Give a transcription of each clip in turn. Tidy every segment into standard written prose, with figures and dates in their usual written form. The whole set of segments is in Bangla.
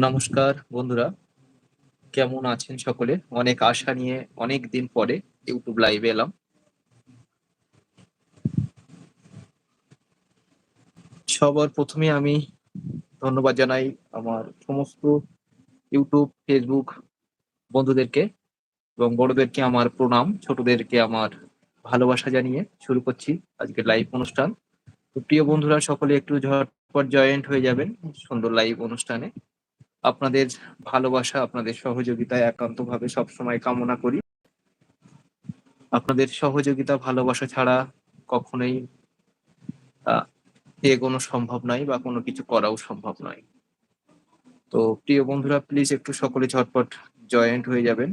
নমস্কার বন্ধুরা, কেমন আছেন সকলে? অনেক আশা নিয়ে অনেক দিন পরে YouTube লাইভে এলাম। সবার ১ম এ আমি ধন্যবাদ জানাই আমার সমস্ত YouTube, Facebook বন্ধুদেরকে এবং বড়দেরকে আমার প্রণাম, ছোটদেরকে আমার ভালোবাসা জানিয়ে শুরু করছি আজকের লাইভ অনুষ্ঠান। তো প্রিয় বন্ধুরা সকলে একটু ঝটপট জয়েন্ট হয়ে যাবেন সুন্দর লাইভ অনুষ্ঠানে। আপনাদের ভালোবাসা, আপনাদের সহযোগিতা একান্তভাবে সবসময় কামনা করি। আপনাদের সহযোগিতা, ভালোবাসা ছাড়া কখনোই আ এগোনো সম্ভব নয় বা কোনো কিছু করাও সম্ভব নয়। তো প্রিয় বন্ধুরা প্লিজ একটু সকলে ঝটপট জয়েন্ট হয়ে যাবেন।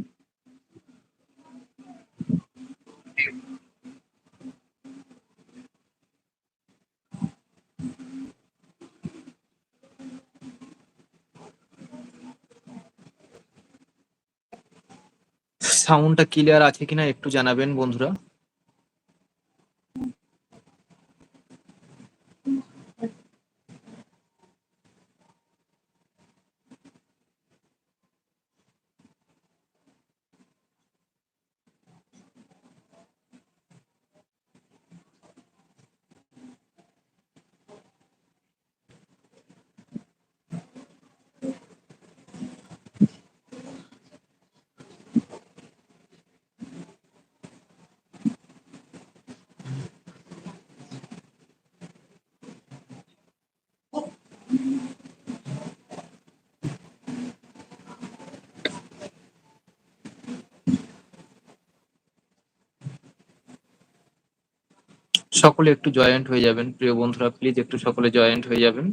সাউন্ডটা ক্লিয়ার আছে কিনা একটু জানাবেন বন্ধুরা। সকলে একটু জয়েন্ট হয়ে যাবেন। প্রিয় বন্ধুরা প্লিজ একটু সকলে জয়েন্ট হয়ে যাবেন।